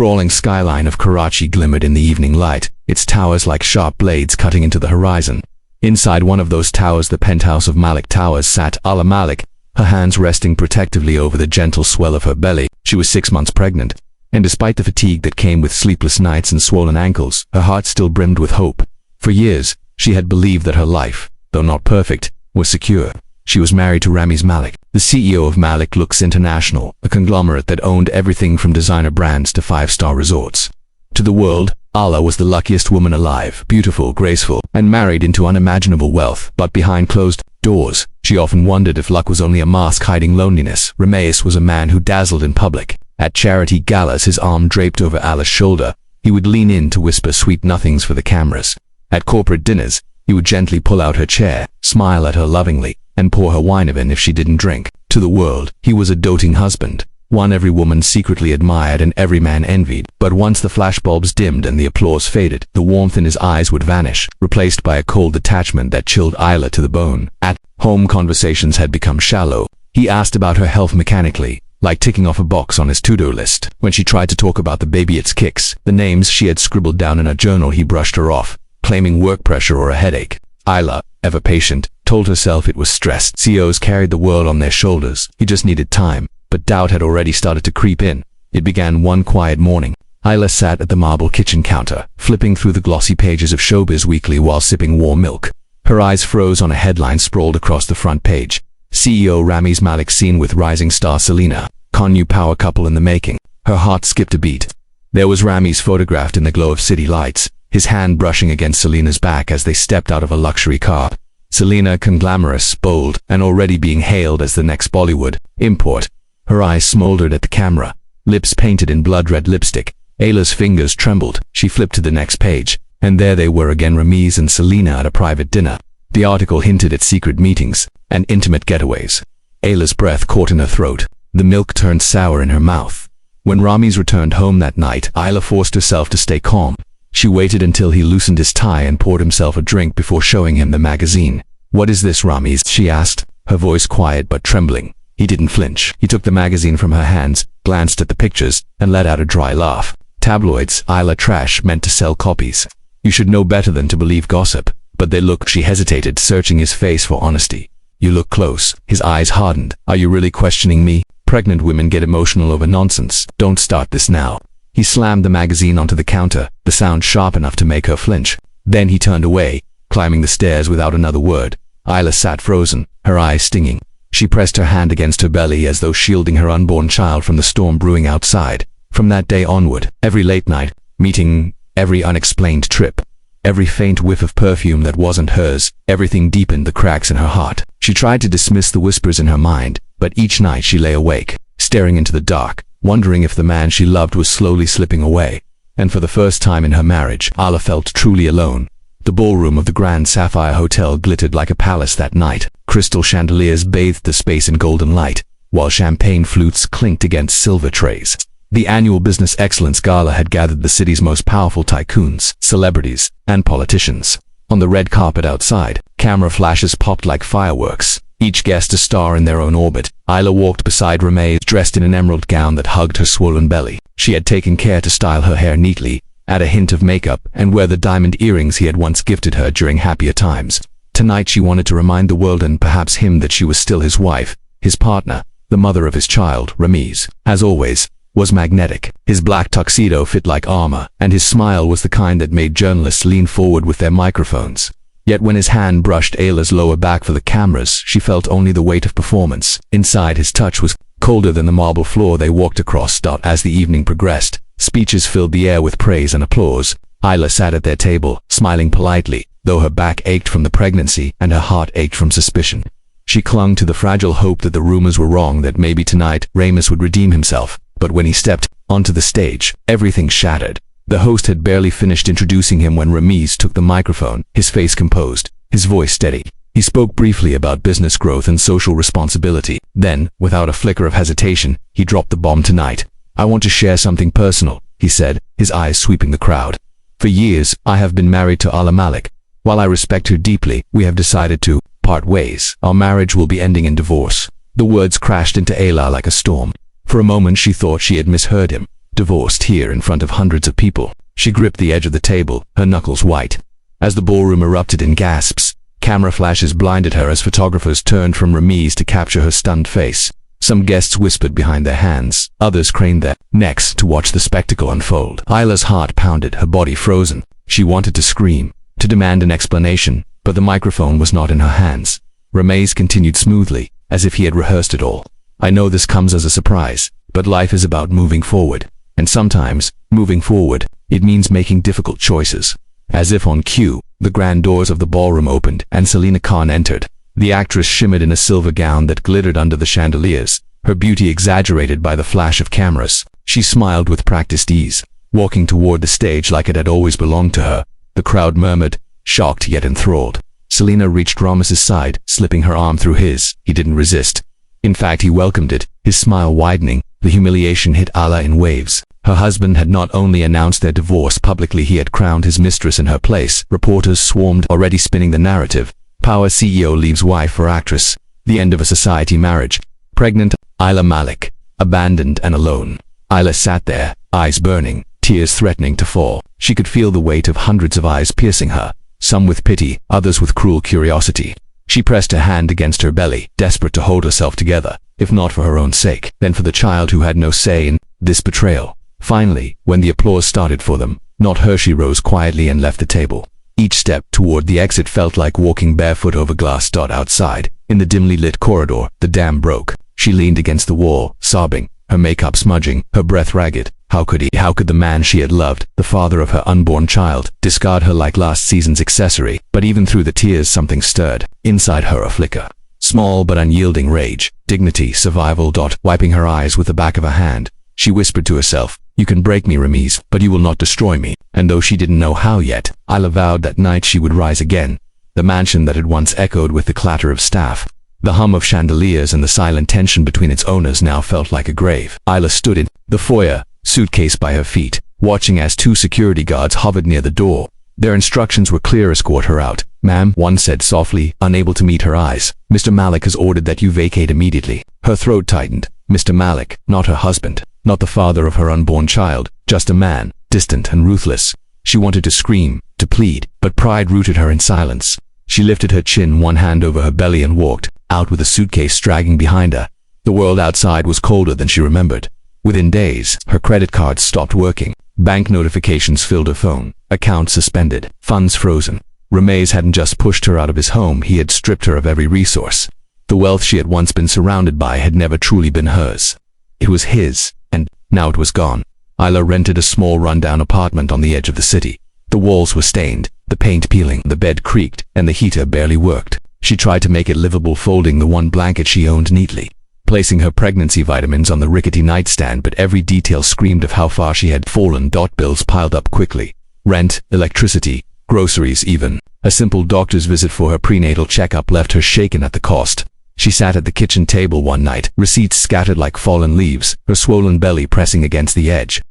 sprawling skyline of Karachi glimmered in the evening light, its towers like sharp blades cutting into the horizon. Inside one of those towers, the penthouse of Malik Towers, sat Ayla Malik, her hands resting protectively over the gentle swell of her belly. She was 6 months pregnant, and despite the fatigue that came with sleepless nights and swollen ankles, her heart still brimmed with hope. For years, she had believed that her life, though not perfect, was secure. She was married to Ramiz Malik, the CEO of Malik Looks International, a conglomerate that owned everything from designer brands to five-star resorts. To the world, Ayla was the luckiest woman alive, beautiful, graceful, and married into unimaginable wealth. But behind closed doors, she often wondered if luck was only a mask hiding loneliness. Ramiz was a man who dazzled in public. At charity galas, his arm draped over Ayla's shoulder, he would lean in to whisper sweet nothings for the cameras. At corporate dinners, he would gently pull out her chair, smile at her lovingly, and pour her wine in if she didn't drink. To the world, he was a doting husband, one every woman secretly admired and every man envied. But once the flashbulbs dimmed and the applause faded, the warmth in his eyes would vanish, replaced by a cold detachment that chilled Ayla to the bone. At home, conversations had become shallow. He asked about her health mechanically, like ticking off a box on his to-do list. When she tried to talk about the baby, its kicks, the names she had scribbled down in a journal, he brushed her off, claiming work pressure or a headache. Ayla, ever patient, told herself it was stress. CEOs carried the world on their shoulders. He just needed time. But doubt had already started to creep in. It began one quiet morning. Ayla sat at the marble kitchen counter, flipping through the glossy pages of Showbiz Weekly while sipping warm milk. Her eyes froze on a headline sprawled across the front page. CEO Ramiz Malik seen with rising star Celina Khan, new power couple in the making. Her heart skipped a beat. There was Ramiz photographed in the glow of city lights, his hand brushing against Celina's back as they stepped out of a luxury car. Celina, glamorous, bold, and already being hailed as the next Bollywood import. Her eyes smoldered at the camera, lips painted in blood-red lipstick. Ayla's fingers trembled. She flipped to the next page, and there they were again, Ramiz and Celina at a private dinner. The article hinted at secret meetings and intimate getaways. Ayla's breath caught in her throat. The milk turned sour in her mouth. When Ramiz returned home that night, Ayla forced herself to stay calm. She waited until he loosened his tie and poured himself a drink before showing him the magazine. "What is this, Ramiz?" she asked, her voice quiet but trembling. He didn't flinch. He took the magazine from her hands, glanced at the pictures, and let out a dry laugh. "Tabloids, Ayla, trash meant to sell copies. You should know better than to believe gossip." "But they look..." She hesitated, searching his face for honesty. "You look close." His eyes hardened. "Are you really questioning me? Pregnant women get emotional over nonsense. Don't start this now." He slammed the magazine onto the counter, the sound sharp enough to make her flinch. Then he turned away, climbing the stairs without another word. Ayla sat frozen, her eyes stinging. She pressed her hand against her belly as though shielding her unborn child from the storm brewing outside. From that day onward, every late night meeting, every unexplained trip, every faint whiff of perfume that wasn't hers, everything deepened the cracks in her heart. She tried to dismiss the whispers in her mind, but each night she lay awake, staring into the dark, wondering if the man she loved was slowly slipping away. And for the first time in her marriage, Ayla felt truly alone. The ballroom of the Grand Sapphire Hotel glittered like a palace that night. Crystal chandeliers bathed the space in golden light, while champagne flutes clinked against silver trays. The annual Business Excellence Gala had gathered the city's most powerful tycoons, celebrities, and politicians. On the red carpet outside, camera flashes popped like fireworks, each guest a star in their own orbit. Ayla walked beside Ramiz, dressed in an emerald gown that hugged her swollen belly. She had taken care to style her hair neatly, add a hint of makeup, and wear the diamond earrings he had once gifted her during happier times. Tonight she wanted to remind the world and perhaps him that she was still his wife, his partner, the mother of his child. Ramiz, as always, was magnetic. His black tuxedo fit like armor, and his smile was the kind that made journalists lean forward with their microphones. Yet when his hand brushed Ayla's lower back for the cameras, she felt only the weight of performance. Inside, his touch was colder than the marble floor they walked across. As the evening progressed, speeches filled the air with praise and applause. Ayla sat at their table, smiling politely, though her back ached from the pregnancy and her heart ached from suspicion. She clung to the fragile hope that the rumors were wrong, that maybe tonight Ramiz would redeem himself. But when he stepped onto the stage, everything shattered. The host had barely finished introducing him when Ramiz took the microphone, his face composed, his voice steady. He spoke briefly about business growth and social responsibility. Then, without a flicker of hesitation, he dropped the bomb. "Tonight, I want to share something personal," he said, his eyes sweeping the crowd. "For years, I have been married to Ayla Malik. While I respect her deeply, we have decided to part ways. Our marriage will be ending in divorce." The words crashed into Ayla like a storm. For a moment she thought she had misheard him. divorced here in front of hundreds of people. She gripped the edge of the table, her knuckles white. As the ballroom erupted in gasps, camera flashes blinded her as photographers turned from Ramiz to capture her stunned face. Some guests whispered behind their hands, others craned their necks to watch the spectacle unfold. Ayla's heart pounded, her body frozen. She wanted to scream, to demand an explanation, but the microphone was not in her hands. Ramiz continued smoothly, as if he had rehearsed it all. I know this comes as a surprise, but life is about moving forward. And sometimes, moving forward, it means making difficult choices. As if on cue, the grand doors of the ballroom opened and Celina Khan entered. The actress shimmered in a silver gown that glittered under the chandeliers, her beauty exaggerated by the flash of cameras. She smiled with practiced ease, walking toward the stage like it had always belonged to her. The crowd murmured, shocked yet enthralled. Celina reached Ramiz's side, slipping her arm through his. He didn't resist. In fact, he welcomed it, his smile widening. The humiliation hit Ayla in waves. Her husband had not only announced their divorce publicly, he had crowned his mistress in her place. Reporters swarmed, already spinning the narrative. Power CEO leaves wife for actress. The end of a society marriage. Pregnant, Ayla Malik. Abandoned and alone. Ayla sat there, eyes burning, tears threatening to fall. She could feel the weight of hundreds of eyes piercing her, some with pity, others with cruel curiosity. She pressed her hand against her belly, desperate to hold herself together, if not for her own sake, then for the child who had no say in this betrayal. Finally, when the applause started for them, not her, she rose quietly and left the table. Each step toward the exit felt like walking barefoot over glass. Outside, in the dimly lit corridor, the dam broke. She leaned against the wall, sobbing, her makeup smudging, her breath ragged. How could the man she had loved, the father of her unborn child, discard her like last season's accessory? But even through the tears something stirred. Inside her a flicker. Small but unyielding rage, dignity, survival. Wiping her eyes with the back of her hand, she whispered to herself, you can break me, Ramiz, but you will not destroy me. And though she didn't know how yet, Ayla vowed that night she would rise again. The mansion that had once echoed with the clatter of staff, the hum of chandeliers and the silent tension between its owners now felt like a grave. Ayla stood in the foyer, suitcase by her feet, watching as two security guards hovered near the door. Their instructions were clear: escort her out. Ma'am, one said softly, unable to meet her eyes. Mr. Malik has ordered that you vacate immediately. Her throat tightened. Mr. Malik, not her husband, not the father of her unborn child, just a man, distant and ruthless. She wanted to scream, to plead, but pride rooted her in silence. She lifted her chin, one hand over her belly, and walked out with a suitcase dragging behind her. The world outside was colder than she remembered. Within days, her credit cards stopped working. Bank notifications filled her phone. Accounts suspended. Funds frozen. Ramiz hadn't just pushed her out of his home, he had stripped her of every resource. The wealth she had once been surrounded by had never truly been hers. It was his, and now it was gone. Ayla rented a small rundown apartment on the edge of the city. The walls were stained, the paint peeling, the bed creaked, and the heater barely worked. She tried to make it livable, folding the one blanket she owned neatly, placing her pregnancy vitamins on the rickety nightstand, but every detail screamed of how far she had fallen. Bills piled up quickly. Rent, electricity, groceries even. A simple doctor's visit for her prenatal checkup left her shaken at the cost. She sat at the kitchen table one night, receipts scattered like fallen leaves, her swollen belly pressing against the edge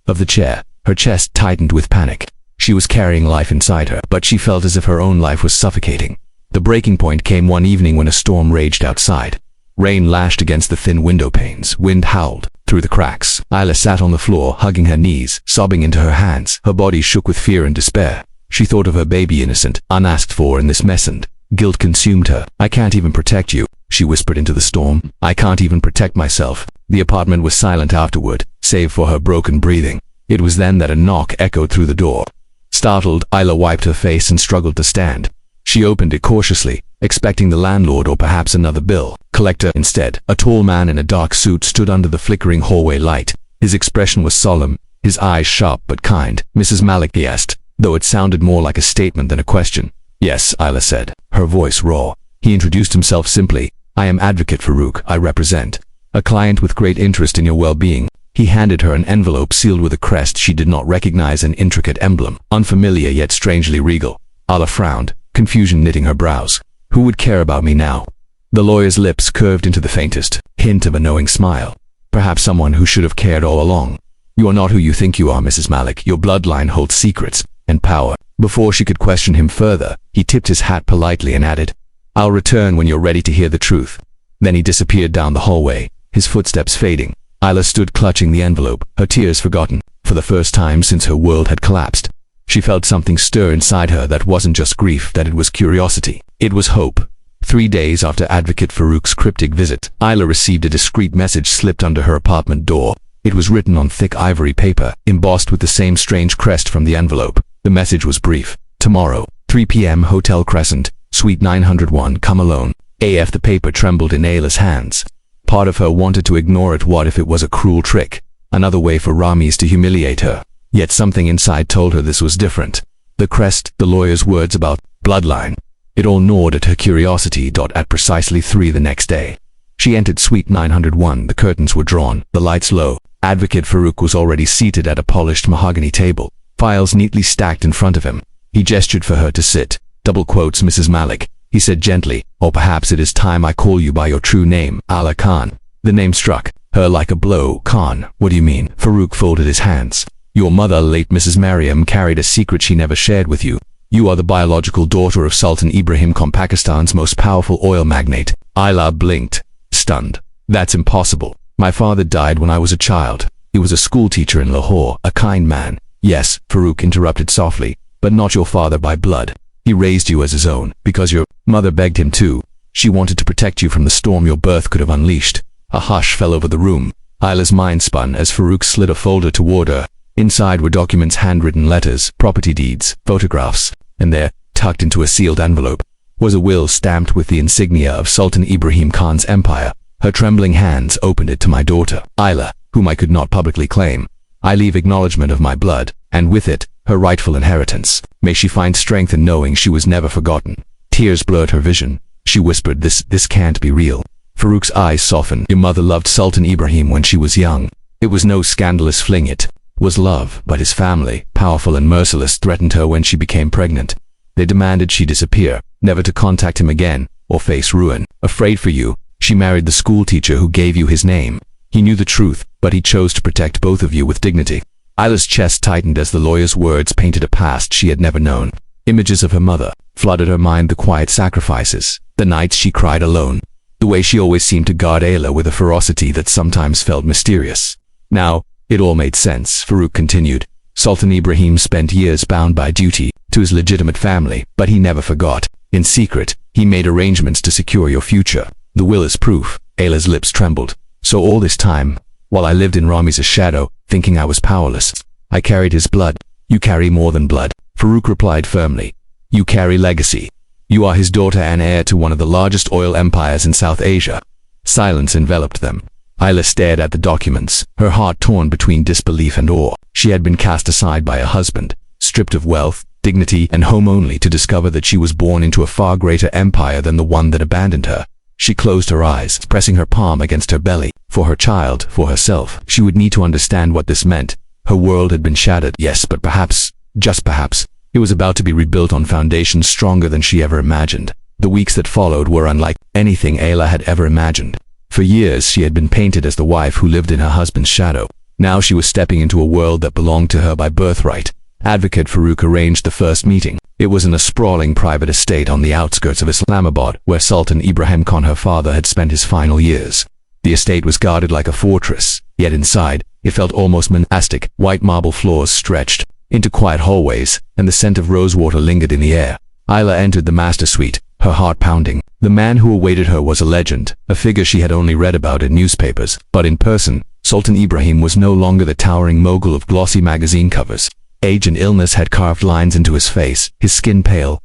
of the chair. Her chest tightened with panic. She was carrying life inside her, but she felt as if her own life was suffocating. The breaking point came one evening when a storm raged outside. Rain lashed against the thin window panes, wind howled through the cracks. Ayla sat on the floor, hugging her knees, sobbing into her hands. Her body shook with fear and despair. She thought of her baby, innocent, unasked for in this mess, and guilt consumed her. I can't even protect you, she whispered into the storm. I can't even protect myself. The apartment was silent afterward, save for her broken breathing. It was then that a knock echoed through the door. Startled, Ayla wiped her face and struggled to stand. She opened it cautiously, expecting the landlord or perhaps another bill collector. Instead, a tall man in a dark suit stood under the flickering hallway light. His expression was solemn, his eyes sharp but kind. Mrs. Malik, he asked, though it sounded more like a statement than a question. Yes, Ayla said, her voice raw. He introduced himself simply. I am Advocate Farouk. I represent a client with great interest in your well-being. He handed her an envelope sealed with a crest she did not recognize, an intricate emblem, unfamiliar yet strangely regal. Ayla frowned, confusion knitting her brows. Who would care about me now? The lawyer's lips curved into the faintest hint of a knowing smile. Perhaps someone who should have cared all along. You are not who you think you are, Mrs. Malik. Your bloodline holds secrets and power. Before she could question him further, he tipped his hat politely and added, I'll return when you're ready to hear the truth. Then he disappeared down the hallway, his footsteps fading. Ayla stood clutching the envelope, her tears forgotten. For the first time since her world had collapsed, she felt something stir inside her that wasn't just grief, that it was curiosity. It was hope. 3 days after Advocate Farouk's cryptic visit, Ayla received a discreet message slipped under her apartment door. It was written on thick ivory paper, embossed with the same strange crest from the envelope. The message was brief. Tomorrow, 3 p.m. Hotel Crescent, Suite 901, come alone. AF. The paper trembled in Ayla's hands. Part of her wanted to ignore it. What if it was a cruel trick? Another way for Ramiz to humiliate her. Yet something inside told her this was different. The crest, the lawyer's words about bloodline. It all gnawed at her curiosity. At precisely 3 the next day, she entered Suite 901. The curtains were drawn, the lights low. Advocate Farouk was already seated at a polished mahogany table, files neatly stacked in front of him. He gestured for her to sit. Mrs. Malik, he said gently, or perhaps it is time I call you by your true name, Ayla Khan. The name struck her like a blow. Khan, what do you mean? Farouk folded his hands. Your mother, late Mrs. Mariam, carried a secret she never shared with you. You are the biological daughter of Sultan Ibrahim Khan, Pakistan's most powerful oil magnate. Ayla blinked, stunned. That's impossible. My father died when I was a child. He was a schoolteacher in Lahore, a kind man. Yes, Farouk interrupted softly, but not your father by blood. He raised you as his own, because your mother begged him to. She wanted to protect you from the storm your birth could have unleashed. A hush fell over the room. Ayla's mind spun as Farouk slid a folder toward her. Inside were documents, handwritten letters, property deeds, photographs, and there, tucked into a sealed envelope, was a will stamped with the insignia of Sultan Ibrahim Khan's empire. Her trembling hands opened it. To my daughter, Ayla, whom I could not publicly claim. I leave acknowledgement of my blood, and with it, her rightful inheritance. May she find strength in knowing she was never forgotten. Tears blurred her vision. She whispered, this can't be real. Farouk's eyes softened. Your mother loved Sultan Ibrahim when she was young. It was no scandalous fling, it was love, but his family, powerful and merciless, threatened her when she became pregnant. They demanded she disappear, never to contact him again, or face ruin. Afraid for you, she married the schoolteacher who gave you his name. He knew the truth, but he chose to protect both of you with dignity. Ayla's chest tightened as the lawyer's words painted a past she had never known. Images of her mother flooded her mind, the quiet sacrifices, the nights she cried alone, the way she always seemed to guard Ayla with a ferocity that sometimes felt mysterious. Now, it all made sense. Farouk continued. Sultan Ibrahim spent years bound by duty to his legitimate family, but he never forgot. In secret, he made arrangements to secure your future. The will is proof. Ayla's lips trembled. So all this time, while I lived in Ramiz's shadow, thinking I was powerless, I carried his blood. You carry more than blood, Farouk replied firmly. You carry legacy. You are his daughter and heir to one of the largest oil empires in South Asia. Silence enveloped them. Ayla stared at the documents, her heart torn between disbelief and awe. She had been cast aside by a husband, stripped of wealth, dignity, and home, only to discover that she was born into a far greater empire than the one that abandoned her. She closed her eyes, pressing her palm against her belly. For her child, for herself, she would need to understand what this meant. Her world had been shattered, yes, but perhaps, just perhaps, it was about to be rebuilt on foundations stronger than she ever imagined. The weeks that followed were unlike anything Ayla had ever imagined. For years she had been painted as the wife who lived in her husband's shadow. Now she was stepping into a world that belonged to her by birthright. Advocate Farouk arranged the first meeting. It was in a sprawling private estate on the outskirts of Islamabad, where Sultan Ibrahim Khan, her father, had spent his final years. The estate was guarded like a fortress, yet inside, it felt almost monastic. White marble floors stretched into quiet hallways, and the scent of rosewater lingered in the air. Ayla entered the master suite, her heart pounding. The man who awaited her was a legend, a figure she had only read about in newspapers, but in person, Sultan Ibrahim was no longer the towering mogul of glossy magazine covers. Age and illness had carved lines into his face, his skin pale,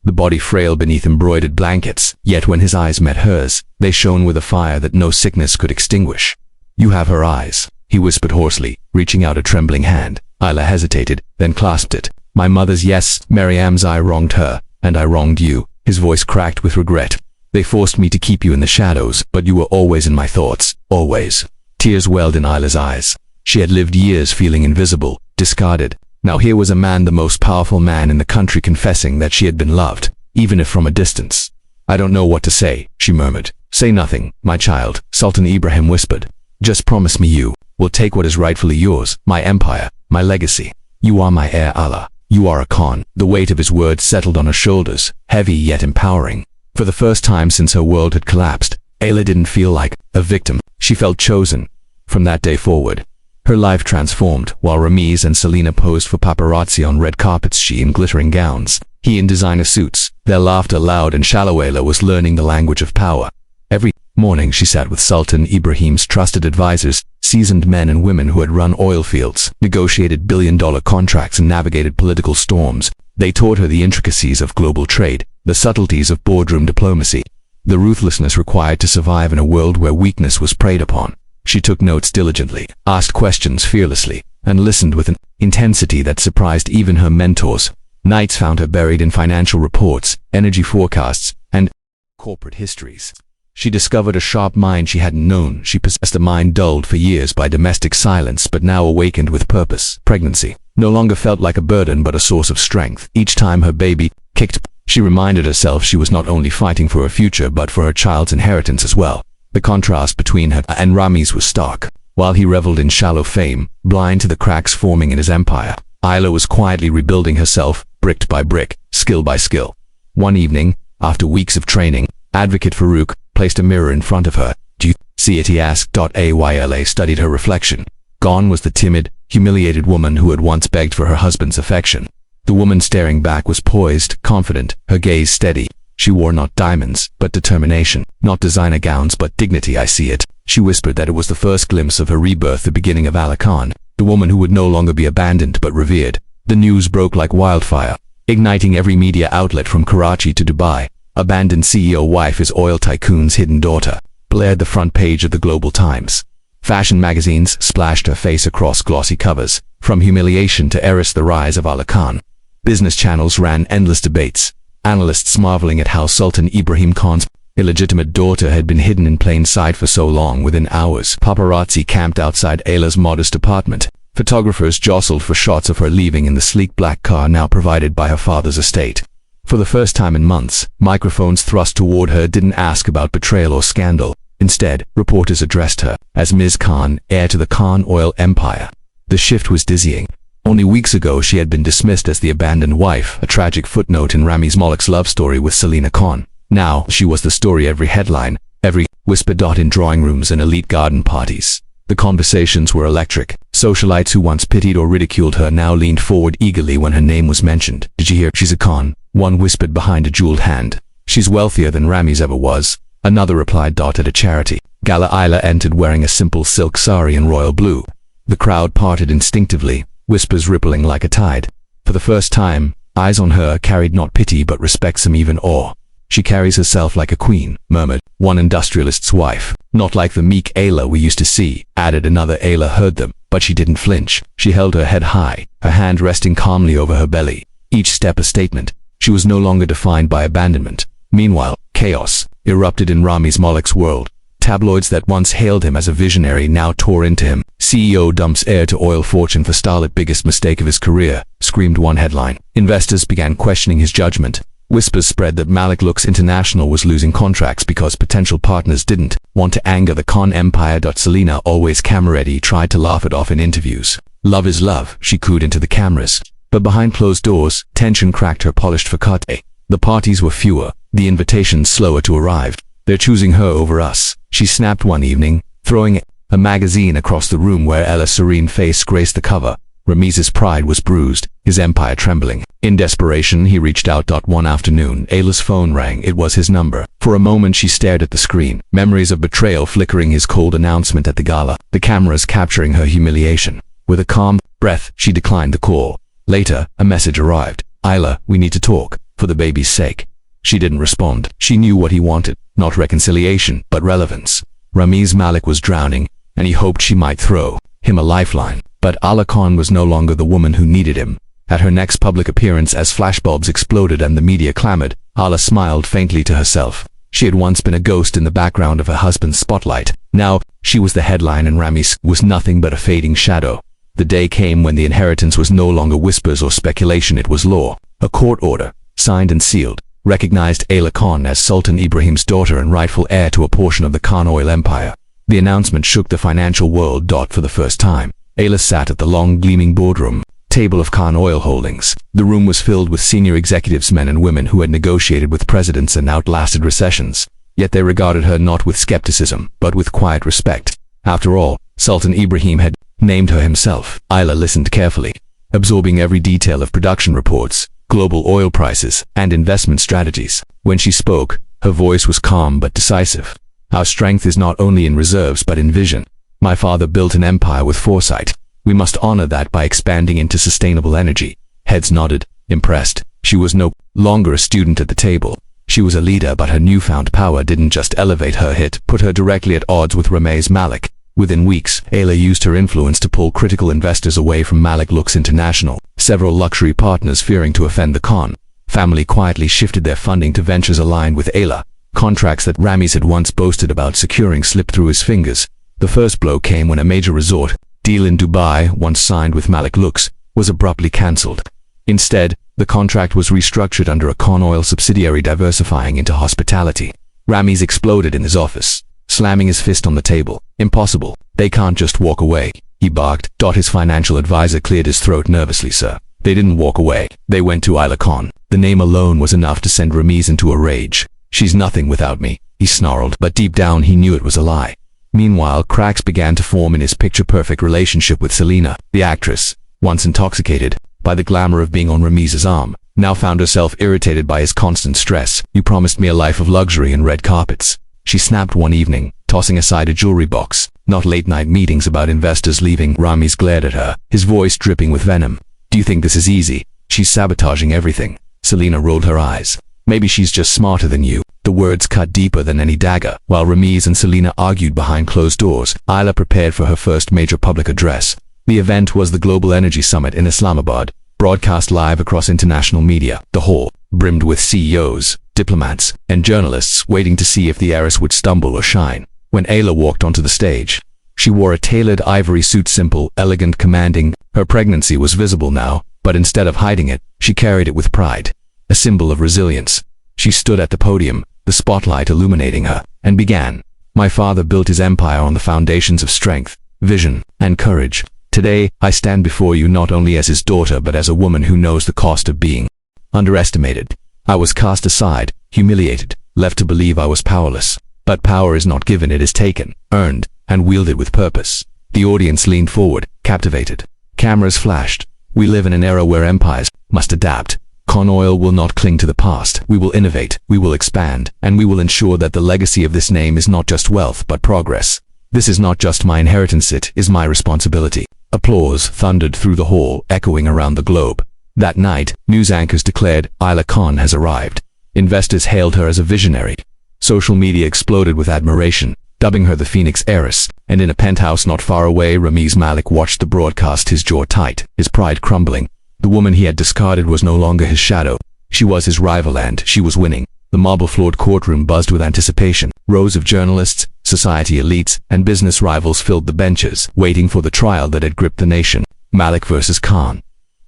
the body frail beneath embroidered blankets. Yet when his eyes met hers, they shone with a fire that no sickness could extinguish. You have her eyes, he whispered hoarsely, reaching out a trembling hand. Ayla hesitated, then clasped it. My mother's, yes, Mariam's. I wronged her, and I wronged you. His voice cracked with regret. They forced me to keep you in the shadows, but you were always in my thoughts, always. Tears welled in Ayla's eyes. She had lived years feeling invisible, discarded. Now here was a man, the most powerful man in the country, confessing that she had been loved, even if from a distance. I don't know what to say, she murmured. Say nothing, my child, Sultan Ibrahim whispered. Just promise me you will take what is rightfully yours, my empire, my legacy. You are my heir, Allah. You are a Khan. The weight of his words settled on her shoulders, heavy yet empowering. For the first time since her world had collapsed, Ayla didn't feel like a victim. She felt chosen. From that day forward, her life transformed. While Ramiz and Celina posed for paparazzi on red carpets, she in glittering gowns, he in designer suits, their laughter loud and shallow. Ayla was learning the language of power. Every morning she sat with Sultan Ibrahim's trusted advisors, seasoned men and women who had run oil fields, negotiated billion-dollar contracts and navigated political storms. They taught her the intricacies of global trade, the subtleties of boardroom diplomacy, the ruthlessness required to survive in a world where weakness was preyed upon. She took notes diligently, asked questions fearlessly, and listened with an intensity that surprised even her mentors. Nights found her buried in financial reports, energy forecasts, and corporate histories. She discovered a sharp mind she hadn't known. She possessed a mind dulled for years by domestic silence but now awakened with purpose. Pregnancy no longer felt like a burden but a source of strength. Each time her baby kicked, she reminded herself she was not only fighting for her future but for her child's inheritance as well. The contrast between her and Ramiz was stark. While he reveled in shallow fame, blind to the cracks forming in his empire, Ayla was quietly rebuilding herself, brick by brick, skill by skill. One evening, after weeks of training, Advocate Farouk placed a mirror in front of her. "Do you see it?" he asked. Ayla studied her reflection. Gone was the timid, humiliated woman who had once begged for her husband's affection. The woman staring back was poised, confident, her gaze steady. She wore not diamonds, but determination, not designer gowns, but dignity. "I see it." She whispered that it was the first glimpse of her rebirth, the beginning of Ayla Khan, the woman who would no longer be abandoned but revered. The news broke like wildfire, igniting every media outlet from Karachi to Dubai. "Abandoned CEO wife is oil tycoon's hidden daughter," blared the front page of the Global Times. Fashion magazines splashed her face across glossy covers. From Humiliation to Eris, the rise of Ayla Khan. Business channels ran endless debates, analysts marveling at how Sultan Ibrahim Khan's illegitimate daughter had been hidden in plain sight for so long. Within hours, paparazzi camped outside Ayla's modest apartment. Photographers jostled for shots of her leaving in the sleek black car now provided by her father's estate. For the first time in months, microphones thrust toward her didn't ask about betrayal or scandal. Instead, reporters addressed her as Ms. Khan, heir to the Khan oil empire. The shift was dizzying. Only weeks ago she had been dismissed as the abandoned wife, a tragic footnote in Ramiz Malik's love story with Celina Khan. Now, she was the story every headline, every whisper dot in drawing rooms and elite garden parties. The conversations were electric. Socialites who once pitied or ridiculed her now leaned forward eagerly when her name was mentioned. "Did you hear? She's a Khan," one whispered behind a jeweled hand. "She's wealthier than Ramiz ever was," another replied. At a charity gala, Ayla entered wearing a simple silk sari in royal blue. The crowd parted instinctively, whispers rippling like a tide. For the first time, eyes on her carried not pity but respect, some even awe. "She carries herself like a queen," murmured one industrialist's wife. "Not like the meek Ayla we used to see," added another. Ayla heard them, but she didn't flinch. She held her head high, her hand resting calmly over her belly, each step a statement. She was no longer defined by abandonment. Meanwhile, chaos erupted in Ramiz Malik's world. Tabloids that once hailed him as a visionary now tore into him. "CEO dumps heir to oil fortune for starlet, biggest mistake of his career," screamed one headline. Investors began questioning his judgment. Whispers spread that Malik Looks International was losing contracts because potential partners didn't want to anger the Khan empire. Celina, always camera-ready, tried to laugh it off in interviews. "Love is love," she cooed into the cameras. But behind closed doors, tension cracked her polished facade. The parties were fewer, the invitations slower to arrive. "They're choosing her over us," she snapped one evening, throwing a magazine across the room where Ayla's serene face graced the cover. Ramiz's pride was bruised, his empire trembling. In desperation, he reached out. One afternoon, Ayla's phone rang. It was his number. For a moment she stared at the screen, memories of betrayal flickering his cold announcement at the gala, the cameras capturing her humiliation. With a calm breath, she declined the call. Later, a message arrived. "Ayla, we need to talk, for the baby's sake." She didn't respond. She knew what he wanted, not reconciliation, but relevance. Ramiz Malik was drowning, and he hoped she might throw him a lifeline. But Ayla Khan was no longer the woman who needed him. At her next public appearance, as flashbulbs exploded and the media clamored, Ayla smiled faintly to herself. She had once been a ghost in the background of her husband's spotlight. Now, she was the headline and Ramiz was nothing but a fading shadow. The day came when the inheritance was no longer whispers or speculation, it was law. A court order, signed and sealed, recognized Ayla Khan as Sultan Ibrahim's daughter and rightful heir to a portion of the Khan oil empire. The announcement shook the financial world. For the first time, Ayla sat at the long gleaming boardroom table of Khan Oil Holdings. The room was filled with senior executives, men and women who had negotiated with presidents and outlasted recessions. Yet they regarded her not with skepticism, but with quiet respect. After all, Sultan Ibrahim had named her himself. Ayla listened carefully, absorbing every detail of production reports, global oil prices, and investment strategies. When she spoke, her voice was calm but decisive. Our strength is not only in reserves but in vision. My father built an empire with foresight. We must honor that by expanding into sustainable energy. Heads nodded, impressed. She was no longer a student at the table. She was a leader, but her newfound power didn't just elevate her, it put her directly at odds with Ramiz Malik. Within weeks, Ayla used her influence to pull critical investors away from Malik Looks International. Several luxury partners, fearing to offend the Khan family, quietly shifted their funding to ventures aligned with Ayla. Contracts that Ramiz had once boasted about securing slipped through his fingers. The first blow came when a major resort deal in Dubai, once signed with Malik Looks, was abruptly cancelled. Instead, the contract was restructured under a Khan oil subsidiary diversifying into hospitality. Ramiz exploded in his office, slamming his fist on the table. Impossible. They can't just walk away, he barked. His financial advisor cleared his throat nervously. Sir, they didn't walk away. They went to Ayla Khan. The name alone was enough to send Ramiz into a rage. She's nothing without me, he snarled, but deep down he knew it was a lie. Meanwhile, cracks began to form in his picture-perfect relationship with Celina. The actress, once intoxicated by the glamour of being on Ramiz's arm, now found herself irritated by his constant stress. You promised me a life of luxury and red carpets, she snapped one evening, tossing aside a jewelry box. Not late-night meetings about investors leaving. Ramiz glared at her, his voice dripping with venom. Do you think this is easy? She's sabotaging everything. Celina rolled her eyes. Maybe she's just smarter than you. The words cut deeper than any dagger. While Ramiz and Celina argued behind closed doors, Ayla prepared for her first major public address. The event was the Global Energy Summit in Islamabad, broadcast live across international media. The hall brimmed with CEOs, diplomats, and journalists waiting to see if the heiress would stumble or shine. When Ayla walked onto the stage, she wore a tailored ivory suit, simple, elegant, commanding. Her pregnancy was visible now, but instead of hiding it, she carried it with pride, a symbol of resilience. She stood at the podium, the spotlight illuminating her, and began. My father built his empire on the foundations of strength, vision, and courage. Today, I stand before you not only as his daughter but as a woman who knows the cost of being underestimated. I was cast aside, humiliated, left to believe I was powerless. But power is not given, it is taken, earned, and wielded with purpose. The audience leaned forward, captivated. Cameras flashed. We live in an era where empires must adapt. Khan Oil will not cling to the past. We will innovate, we will expand, and we will ensure that the legacy of this name is not just wealth but progress. This is not just my inheritance, it is my responsibility. Applause thundered through the hall, echoing around the globe. That night, news anchors declared, Ayla Khan has arrived. Investors hailed her as a visionary. Social media exploded with admiration, dubbing her the Phoenix heiress. And in a penthouse not far away, Ramiz Malik watched the broadcast, his jaw tight, his pride crumbling. The woman he had discarded was no longer his shadow. She was his rival, and she was winning. The marble-floored courtroom buzzed with anticipation. Rows of journalists, society elites, and business rivals filled the benches, waiting for the trial that had gripped the nation. Malik versus Khan.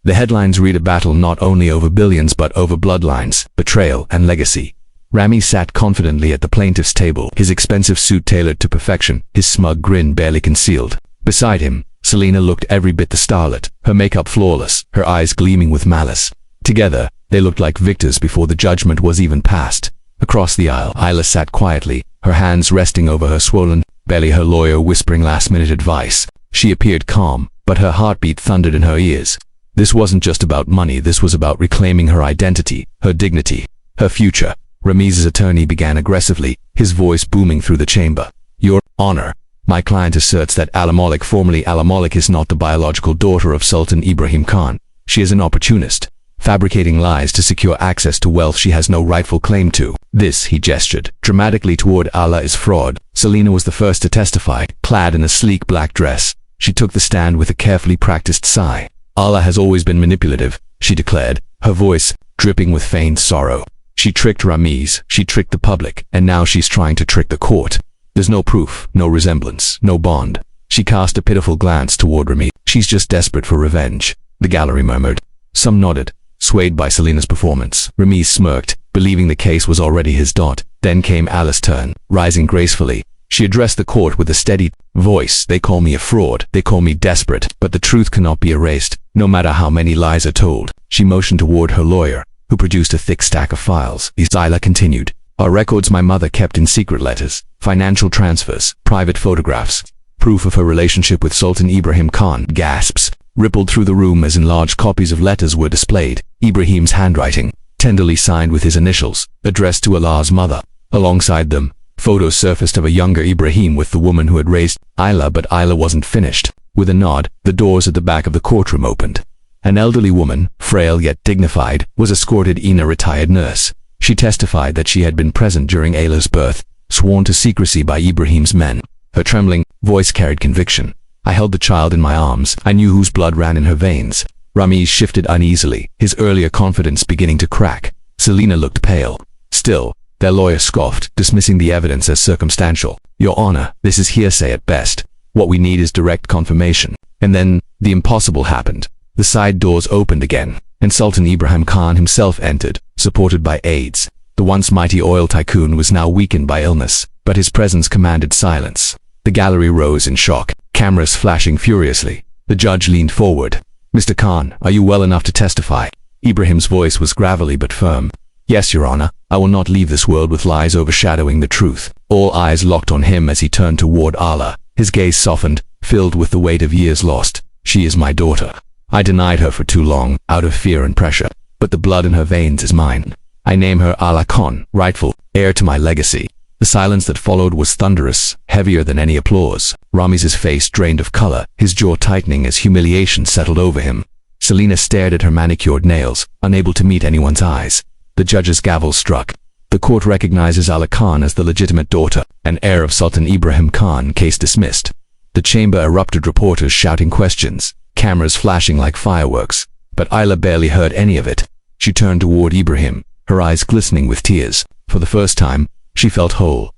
The headlines read a battle not only over billions but over bloodlines, betrayal, and legacy. Ramiz sat confidently at the plaintiff's table, his expensive suit tailored to perfection, his smug grin barely concealed. Beside him, Celina looked every bit the starlet, her makeup flawless, her eyes gleaming with malice. Together, they looked like victors before the judgment was even passed. Across the aisle, Ayla sat quietly, her hands resting over her swollen belly, her lawyer whispering last-minute advice. She appeared calm, but her heartbeat thundered in her ears. This wasn't just about money, this was about reclaiming her identity, her dignity, her future. Ramiz's attorney began aggressively, his voice booming through the chamber. Your Honor, my client asserts that Ayla Malik, formerly Ayla Malik, is not the biological daughter of Sultan Ibrahim Khan. She is an opportunist, fabricating lies to secure access to wealth she has no rightful claim to. This, he gestured dramatically toward Ayla, is fraud. Celina was the first to testify, clad in a sleek black dress. She took the stand with a carefully practiced sigh. Ayla has always been manipulative, she declared, her voice dripping with feigned sorrow. She tricked Ramiz, she tricked the public, and now she's trying to trick the court. There's no proof, no resemblance, no bond. She cast a pitiful glance toward Ramiz. She's just desperate for revenge, the gallery murmured. Some nodded, swayed by Celina's performance. Ramiz smirked, believing the case was already his dot. Then came Ayla's turn, rising gracefully. She addressed the court with a steady voice. They call me a fraud, they call me desperate, but the truth cannot be erased, no matter how many lies are told. She motioned toward her lawyer, who produced a thick stack of files. Ayla continued. Our records my mother kept in secret, letters, financial transfers, private photographs. Proof of her relationship with Sultan Ibrahim Khan. Gasps rippled through the room as enlarged copies of letters were displayed. Ibrahim's handwriting, tenderly signed with his initials, addressed to Allah's mother. Alongside them, photos surfaced of a younger Ibrahim with the woman who had raised Ayla, but Ayla wasn't finished. With a nod, the doors at the back of the courtroom opened. An elderly woman, frail yet dignified, was escorted in, a retired nurse. She testified that she had been present during Ayla's birth, sworn to secrecy by Ibrahim's men. Her trembling voice carried conviction. I held the child in my arms. I knew whose blood ran in her veins. Ramiz shifted uneasily, his earlier confidence beginning to crack. Celina looked pale. Still, their lawyer scoffed, dismissing the evidence as circumstantial. Your Honor, this is hearsay at best. What we need is direct confirmation. And then, the impossible happened. The side doors opened again, and Sultan Ibrahim Khan himself entered, supported by aides. The once mighty oil tycoon was now weakened by illness, but his presence commanded silence. The gallery rose in shock, cameras flashing furiously. The judge leaned forward. Mr. Khan, are you well enough to testify? Ibrahim's voice was gravelly but firm. Yes, Your Honor, I will not leave this world with lies overshadowing the truth. All eyes locked on him as he turned toward Ayla. His gaze softened, filled with the weight of years lost. She is my daughter. I denied her for too long, out of fear and pressure, but the blood in her veins is mine. I name her Ayla Khan, rightful heir to my legacy. The silence that followed was thunderous, heavier than any applause. Ramiz's face drained of color, his jaw tightening as humiliation settled over him. Celina stared at her manicured nails, unable to meet anyone's eyes. The judge's gavel struck. The court recognizes Ayla Khan as the legitimate daughter and heir of Sultan Ibrahim Khan. Case dismissed. The chamber erupted, reporters shouting questions, cameras flashing like fireworks, but Ayla barely heard any of it. She turned toward Ibrahim, her eyes glistening with tears. For the first time, she felt whole.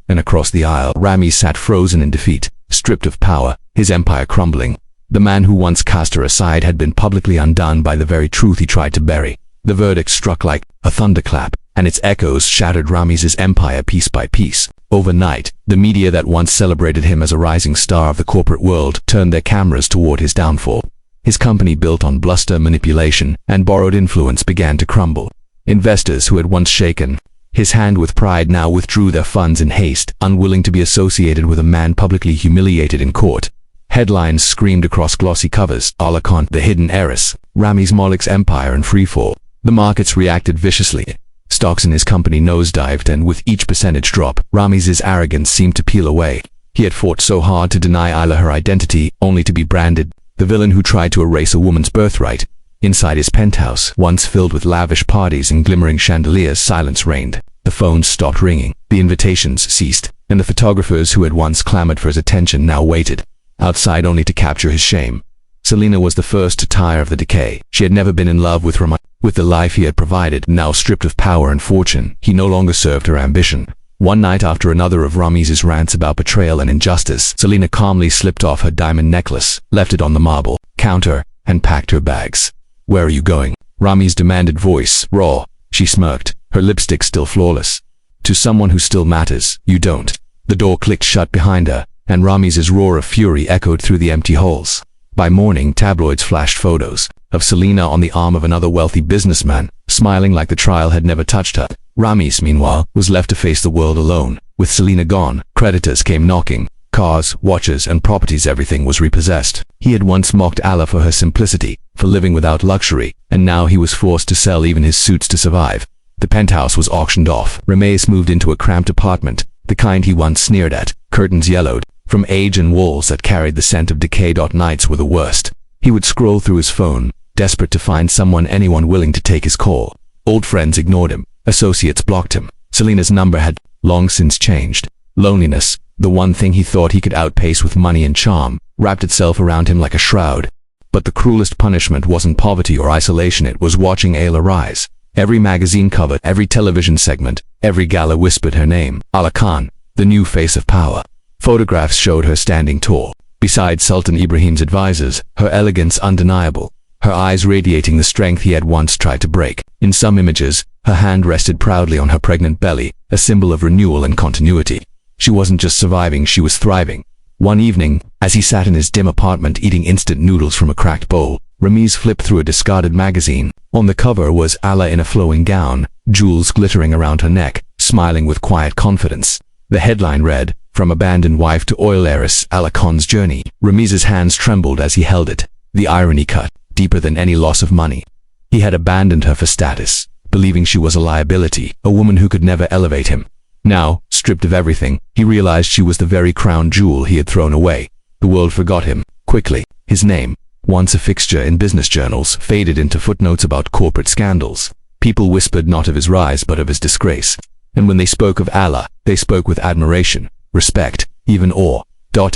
And across the aisle, Ramiz sat frozen in defeat, stripped of power, his empire crumbling. The man who once cast her aside had been publicly undone by the very truth he tried to bury. The verdict struck like a thunderclap, and its echoes shattered Ramiz's empire piece by piece. Overnight, the media that once celebrated him as a rising star of the corporate world turned their cameras toward his downfall. His company, built on bluster, manipulation, and borrowed influence, began to crumble. Investors who had once shaken his hand with pride now withdrew their funds in haste, unwilling to be associated with a man publicly humiliated in court. Headlines screamed across glossy covers, Ayla Khan, the hidden heiress, Ramiz Malik's empire in freefall. The markets reacted viciously. Stocks in his company nosedived, and with each percentage drop, Ramiz's arrogance seemed to peel away. He had fought so hard to deny Ayla her identity, only to be branded the villain who tried to erase a woman's birthright. Inside his penthouse, once filled with lavish parties and glimmering chandeliers, silence reigned. The phones stopped ringing, the invitations ceased, and the photographers who had once clamored for his attention now waited outside only to capture his shame. Celina was the first to tire of the decay. She had never been in love with the life he had provided. Now stripped of power and fortune, he no longer served her ambition. One night after another of Ramiz's rants about betrayal and injustice, Celina calmly slipped off her diamond necklace, left it on the marble counter, and packed her bags. Where are you going? Ramiz demanded, voice raw. She smirked, her lipstick still flawless. To someone who still matters, you don't. The door clicked shut behind her, and Ramiz's roar of fury echoed through the empty halls. By morning, tabloids flashed photos of Celina on the arm of another wealthy businessman, smiling like the trial had never touched her. Ramiz, meanwhile, was left to face the world alone. With Celina gone, creditors came knocking. Cars, watches, and properties, everything was repossessed. He had once mocked Ayla for her simplicity, for living without luxury, and now he was forced to sell even his suits to survive. The penthouse was auctioned off. Ramiz moved into a cramped apartment, the kind he once sneered at. Curtains yellowed from age and walls that carried the scent of decay. Nights were the worst. He would scroll through his phone, desperate to find anyone willing to take his call. Old friends ignored him. Associates blocked him. Celina's number had long since changed. Loneliness, the one thing he thought he could outpace with money and charm, wrapped itself around him like a shroud. But the cruelest punishment wasn't poverty or isolation, it was watching Ayla rise. Every magazine cover, every television segment, every gala whispered her name. Ayla Khan, the new face of power. Photographs showed her standing tall, beside Sultan Ibrahim's advisors, her elegance undeniable, her eyes radiating the strength he had once tried to break. In some images, her hand rested proudly on her pregnant belly, a symbol of renewal and continuity. She wasn't just surviving, she was thriving. One evening, as he sat in his dim apartment eating instant noodles from a cracked bowl, Ramiz flipped through a discarded magazine. On the cover was Ayla in a flowing gown, jewels glittering around her neck, smiling with quiet confidence. The headline read, from abandoned wife to oil heiress, Ayla Khan's journey. Ramiz's hands trembled as he held it. The irony cut deeper than any loss of money. He had abandoned her for status, believing she was a liability, a woman who could never elevate him. Now, stripped of everything, he realized she was the very crown jewel he had thrown away. The world forgot him quickly. His name, once a fixture in business journals, faded into footnotes about corporate scandals. People whispered not of his rise but of his disgrace. And when they spoke of Ayla, they spoke with admiration, respect, even awe.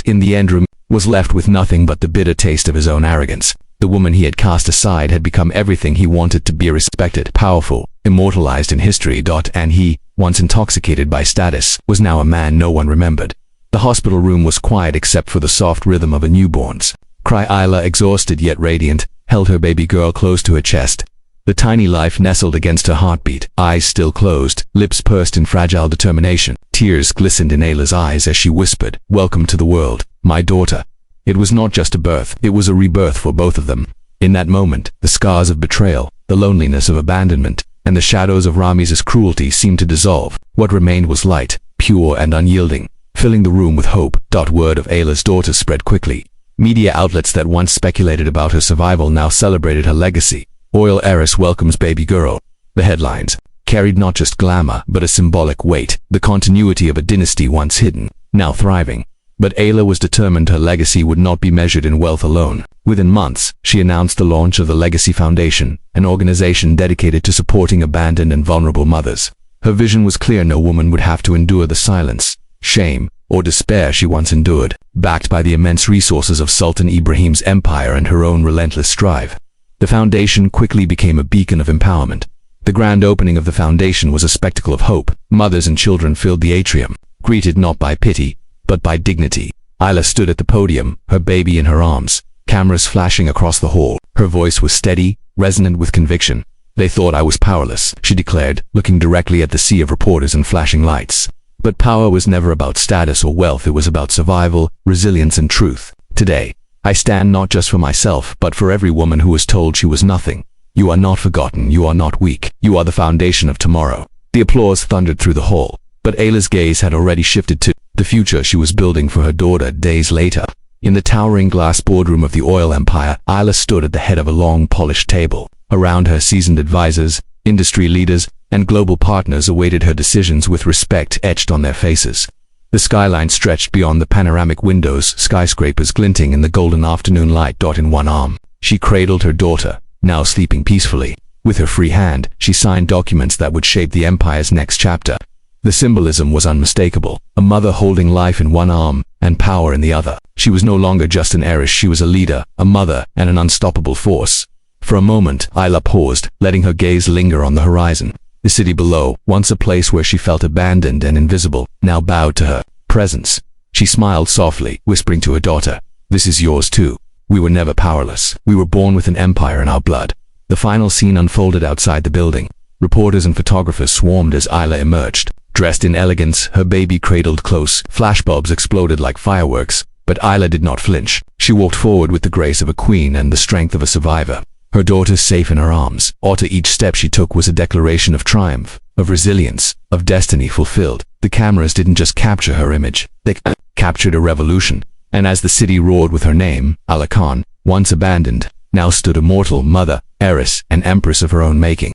In the end, Ramiz was left with nothing but the bitter taste of his own arrogance. The woman he had cast aside had become everything he wanted to be: respected, powerful, immortalized in history. And he, once intoxicated by status, was now a man no one remembered. The hospital room was quiet except for the soft rhythm of a newborn's cry. Ayla, exhausted yet radiant, held her baby girl close to her chest. The tiny life nestled against her heartbeat, eyes still closed, lips pursed in fragile determination. Tears glistened in Ayla's eyes as she whispered, "Welcome to the world, my daughter." It was not just a birth, it was a rebirth for both of them. In that moment, the scars of betrayal, the loneliness of abandonment, and the shadows of Ramiz's cruelty seemed to dissolve. What remained was light, pure and unyielding, filling the room with hope. Word of Ayla's daughter spread quickly. Media outlets that once speculated about her survival now celebrated her legacy. Oil heiress welcomes baby girl. The headlines carried not just glamour, but a symbolic weight, the continuity of a dynasty once hidden, now thriving. But Ayla was determined her legacy would not be measured in wealth alone. Within months, she announced the launch of the Legacy Foundation, an organization dedicated to supporting abandoned and vulnerable mothers. Her vision was clear: no woman would have to endure the silence, shame, or despair she once endured. Backed by the immense resources of Sultan Ibrahim's empire and her own relentless drive, the foundation quickly became a beacon of empowerment. The grand opening of the foundation was a spectacle of hope. Mothers and children filled the atrium, greeted not by pity, but by dignity. Ayla stood at the podium, her baby in her arms, cameras flashing across the hall. Her voice was steady, resonant with conviction. "They thought I was powerless," she declared, looking directly at the sea of reporters and flashing lights. But power was never about status or wealth, it was about survival, resilience and truth. "Today, I stand not just for myself, but for every woman who was told she was nothing. You are not forgotten, you are not weak, you are the foundation of tomorrow." The applause thundered through the hall, but Ayla's gaze had already shifted to the future she was building for her daughter. Days later, in the towering glass boardroom of the oil empire, Ayla stood at the head of a long, polished table. Around her, seasoned advisors, industry leaders, and global partners awaited her decisions with respect etched on their faces. The skyline stretched beyond the panoramic windows, skyscrapers glinting in the golden afternoon light. In one arm, she cradled her daughter, now sleeping peacefully. With her free hand, she signed documents that would shape the empire's next chapter. The symbolism was unmistakable: a mother holding life in one arm and power in the other. She was no longer just an heiress, she was a leader, a mother, and an unstoppable force. For a moment, Ayla paused, letting her gaze linger on the horizon. The city below, once a place where she felt abandoned and invisible, now bowed to her presence. She smiled softly, whispering to her daughter, "This is yours too. We were never powerless. We were born with an empire in our blood." The final scene unfolded outside the building. Reporters and photographers swarmed as Ayla emerged. Dressed in elegance, her baby cradled close, flashbulbs exploded like fireworks. But Ayla did not flinch. She walked forward with the grace of a queen and the strength of a survivor. Her daughter safe in her arms. Each step she took was a declaration of triumph, of resilience, of destiny fulfilled. The cameras didn't just capture her image, they captured a revolution. And as the city roared with her name, Ayla Khan, once abandoned, now stood immortal, mother, heiress, and empress of her own making.